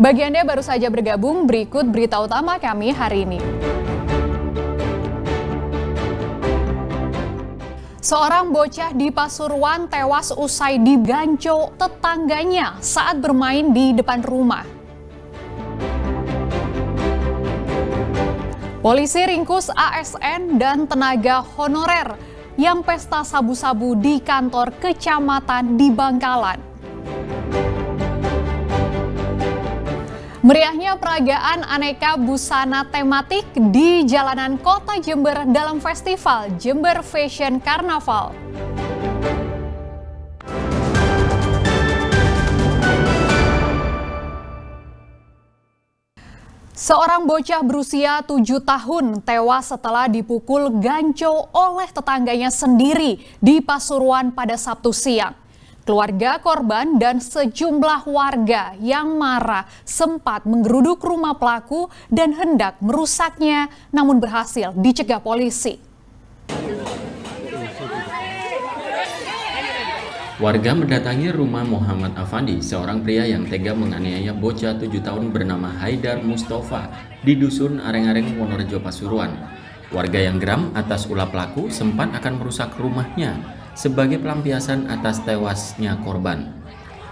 Bagi Anda baru saja bergabung, berikut berita utama kami hari ini. Seorang bocah di Pasuruan tewas usai diganco tetangganya saat bermain di depan rumah. Polisi ringkus ASN dan tenaga honorer yang pesta sabu-sabu di kantor kecamatan di Bangkalan. Meriahnya peragaan aneka busana tematik di jalanan kota Jember dalam festival Jember Fashion Carnaval. Seorang bocah berusia 7 tahun tewas setelah dipukul ganco oleh tetangganya sendiri di Pasuruan pada Sabtu siang. Keluarga korban dan sejumlah warga yang marah sempat menggeruduk rumah pelaku dan hendak merusaknya, namun berhasil dicegah polisi. Warga mendatangi rumah Muhammad Afandi, seorang pria yang tega menganiaya bocah 7 tahun bernama Haidar Mustafa di Dusun Areng-Areng, Wonorejo, Pasuruan. Warga yang geram atas ulah pelaku sempat akan merusak rumahnya sebagai pelampiasan atas tewasnya korban.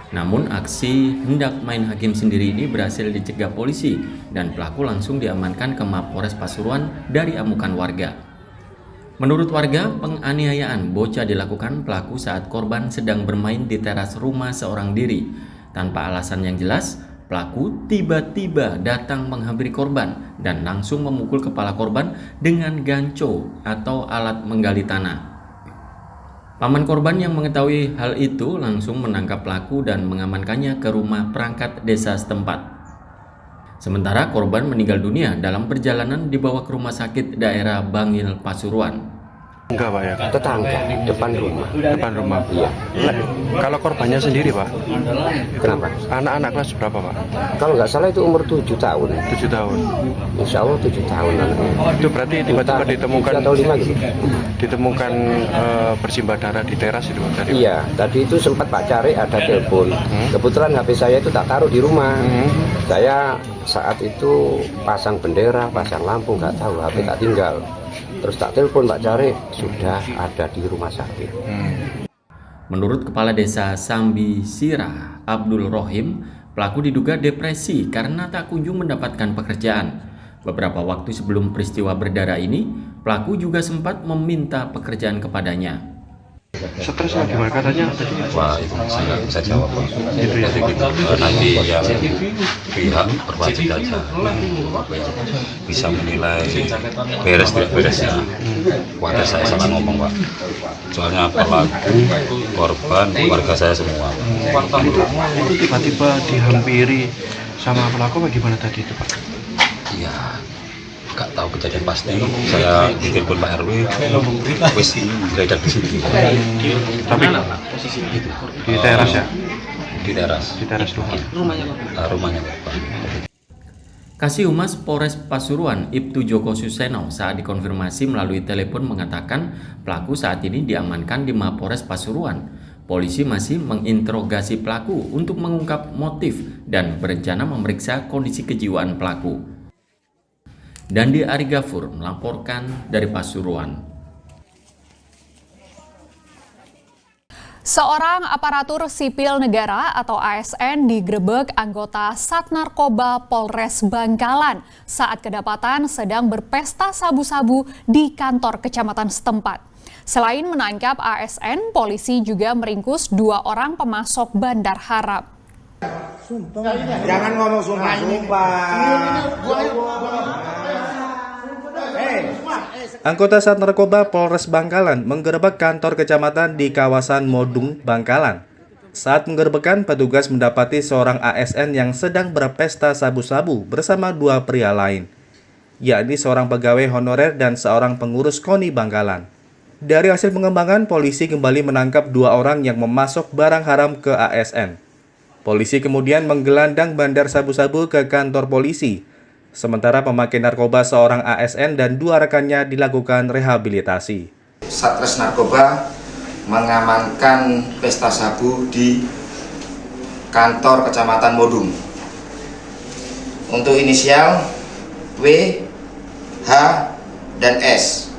Namun aksi hendak main hakim sendiri ini berhasil dicegah polisi dan pelaku langsung diamankan ke Mapores Pasuruan dari amukan warga. Menurut warga, penganiayaan bocah dilakukan pelaku saat korban sedang bermain di teras rumah seorang diri. Tanpa alasan yang jelas, pelaku tiba-tiba datang menghampiri korban dan langsung memukul kepala korban dengan ganco atau alat menggali tanah. Paman korban yang mengetahui hal itu langsung menangkap pelaku dan mengamankannya ke rumah perangkat desa setempat. Sementara korban meninggal dunia dalam perjalanan dibawa ke rumah sakit daerah Bangil, Pasuruan. Enggak, Pak, ya? Tetangga, depan rumah. Depan rumah? Iya. Kalau korbannya sendiri, Pak? Kenapa? Anak-anak kelas berapa, Pak? Kalau nggak salah itu umur 7 tahun. 7 tahun. Insya Allah 7 tahun. Itu berarti tiba-tiba ditemukan 3 atau 5 gitu. Ditemukan bersimbah darah di teras itu, Pak? Tadi, Pak? Iya, tadi itu sempat Pak Cari ada telepon. Kebetulan HP saya itu tak taruh di rumah. Saya saat itu pasang bendera, pasang lampu, nggak tahu, HP tak tinggal. Terus tak telepon Pak Cari, sudah ada di rumah sakit. Menurut Kepala Desa Sambi Sirah, Abdul Rohim, pelaku diduga depresi karena tak kunjung mendapatkan pekerjaan. Beberapa waktu sebelum peristiwa berdarah ini, pelaku juga sempat meminta pekerjaan kepadanya. Stresnya gimana katanya? Wah, itu saya nggak bisa jawab, Pak. Itu ya. Nanti yang pihak berwajib aja bisa menilai beres tidak beresnya. Wajar saya salah ngomong, Pak. Soalnya pelaku, korban, keluarga saya semua. Itu tiba-tiba dihampiri sama pelaku bagaimana tadi itu, Pak? Iya, nggak tahu kejadian pasti. Saya ditelepon Pak RW, wis geledak di sini. Tapi di teras ya? Di teras. Di teras rumah. Rumahnya Pak. Kasih Humas Polres Pasuruan, Ibtu Joko Suseno, saat dikonfirmasi melalui telepon mengatakan pelaku saat ini diamankan di Mapores Pasuruan. Polisi masih menginterogasi pelaku untuk mengungkap motif dan berencana memeriksa kondisi kejiwaan pelaku. Dandi Ari Gafur melaporkan dari Pasuruan. Seorang aparatur sipil negara atau ASN digerebek anggota Sat Narkoba Polres Bangkalan saat kedapatan sedang berpesta sabu-sabu di kantor kecamatan setempat. Selain menangkap ASN, polisi juga meringkus 2 orang pemasok bandar harap. Jangan ngomong sumpah. Anggota Sat Narkoba Polres Bangkalan menggerebek kantor kecamatan di kawasan Modung, Bangkalan. Saat penggerebekan, petugas mendapati seorang ASN yang sedang berpesta sabu-sabu bersama 2 pria lain, yakni seorang pegawai honorer dan seorang pengurus KONI Bangkalan. Dari hasil pengembangan, polisi kembali menangkap 2 orang yang memasok barang haram ke ASN. Polisi kemudian menggelandang bandar sabu-sabu ke kantor polisi. Sementara pemakai narkoba seorang ASN dan 2 rekannya dilakukan rehabilitasi. Satres Narkoba mengamankan pesta sabu di kantor Kecamatan Modung. untuk inisial W, H, dan S.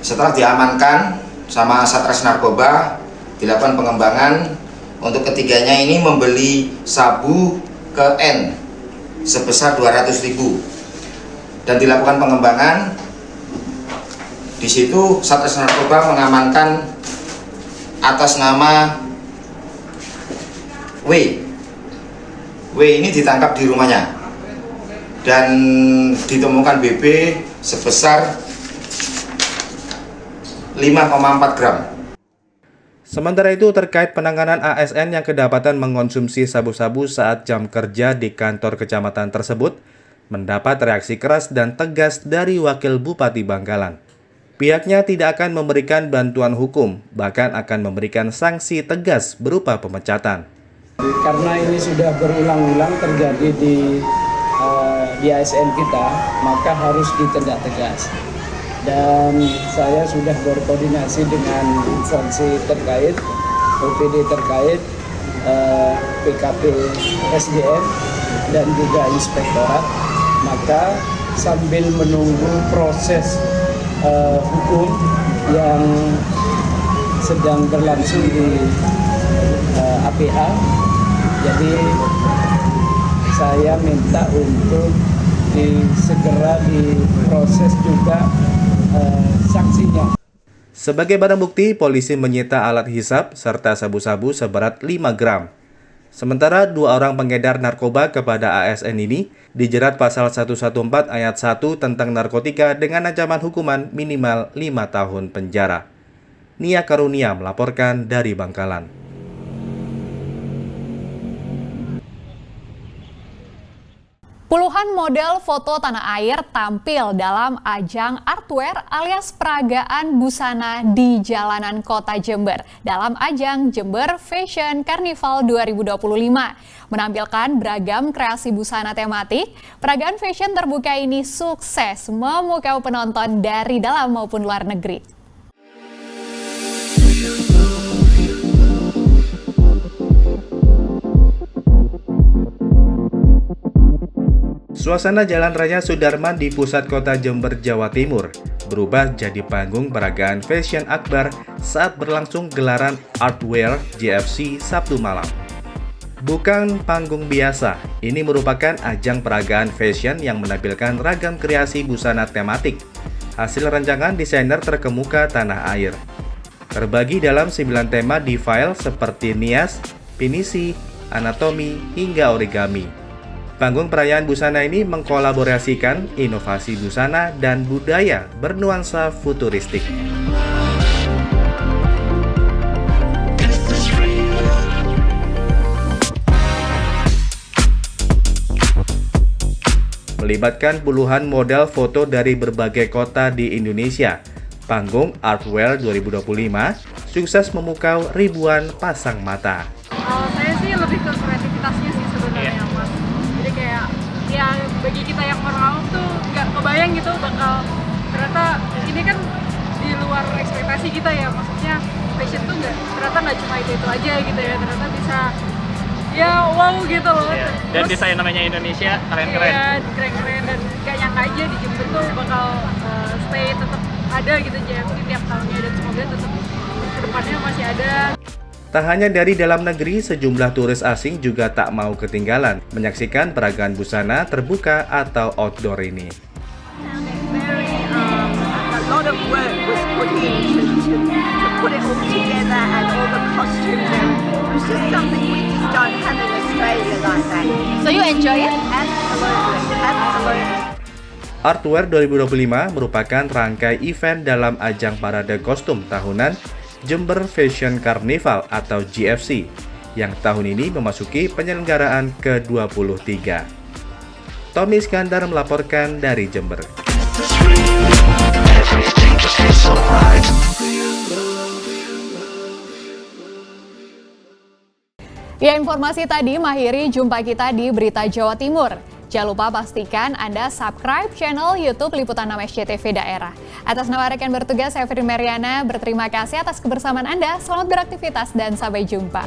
Setelah diamankan sama Satres Narkoba, dilakukan pengembangan. Untuk ketiganya ini membeli sabu ke N sebesar 200.000 dan dilakukan pengembangan. Di situ Satres Narkoba mengamankan atas nama W. W ini ditangkap di rumahnya dan ditemukan BB sebesar 5,4 gram. Sementara itu, terkait penanganan ASN yang kedapatan mengonsumsi sabu-sabu saat jam kerja di kantor kecamatan tersebut, mendapat reaksi keras dan tegas dari Wakil Bupati Bangkalan. Pihaknya tidak akan memberikan bantuan hukum, bahkan akan memberikan sanksi tegas berupa pemecatan. Karena ini sudah berulang-ulang terjadi di ASN kita, maka harus ditindak tegas. Dan saya sudah berkoordinasi dengan instansi terkait, OPD terkait, PKP SDM, dan juga inspektorat. Maka sambil menunggu proses hukum yang sedang berlangsung di APH, jadi saya minta untuk segera diproses juga sanksinya. Sebagai barang bukti, polisi menyita alat hisap serta sabu-sabu seberat 5 gram. Sementara 2 orang pengedar narkoba kepada ASN ini dijerat pasal 114 ayat 1 tentang narkotika dengan ancaman hukuman minimal 5 tahun penjara. Nia Karunia melaporkan dari Bangkalan. Puluhan model foto tanah air tampil dalam ajang artwear alias peragaan busana di jalanan kota Jember dalam ajang Jember Fashion Carnival 2025. Menampilkan beragam kreasi busana tematik, peragaan fashion terbuka ini sukses memukau penonton dari dalam maupun luar negeri. Suasana Jalan Raya Sudarman di pusat kota Jember, Jawa Timur berubah jadi panggung peragaan fashion akbar saat berlangsung gelaran Artwear GFC Sabtu malam. Bukan panggung biasa, ini merupakan ajang peragaan fashion yang menampilkan ragam kreasi busana tematik, hasil rancangan desainer terkemuka tanah air. Terbagi dalam 9 tema di file seperti nias, pinisi, anatomi, hingga origami. Panggung perayaan busana ini mengkolaborasikan inovasi busana dan budaya bernuansa futuristik. Melibatkan puluhan model foto dari berbagai kota di Indonesia, panggung Artwear 2025 sukses memukau ribuan pasang mata. Saya sih lebih ke kreativitasnya sih sebenarnya, Mas. Jadi kayak ya bagi kita yang orang awam tuh nggak kebayang gitu bakal ternyata ini kan di luar ekspektasi kita ya, maksudnya fashion tuh ternyata nggak cuma itu aja gitu ya, ternyata bisa ya wow gitu loh. Yeah. Dan terus, desain namanya Indonesia keren-keren. Iya, keren-keren dan gak nyangka aja di Jember tuh bakal stay tetap ada gitu JFC tiap tahunnya, dan semoga tetap kedepannya masih ada. Tak hanya dari dalam negeri, sejumlah turis asing juga tak mau ketinggalan menyaksikan peragaan busana terbuka atau outdoor ini. So you enjoy it? Artwear 2025 merupakan rangkai event dalam ajang parade kostum tahunan Jember Fashion Carnival atau GFC yang tahun ini memasuki penyelenggaraan ke-23. Tommy Iskandar melaporkan dari Jember. Ya, informasi tadi mengakhiri jumpa kita di Berita Jawa Timur. Jangan lupa pastikan Anda subscribe channel YouTube Liputan 6 SCTV Daerah. Atas nama rekan bertugas, saya Fitri Mariana berterima kasih atas kebersamaan Anda. Selamat beraktivitas dan sampai jumpa.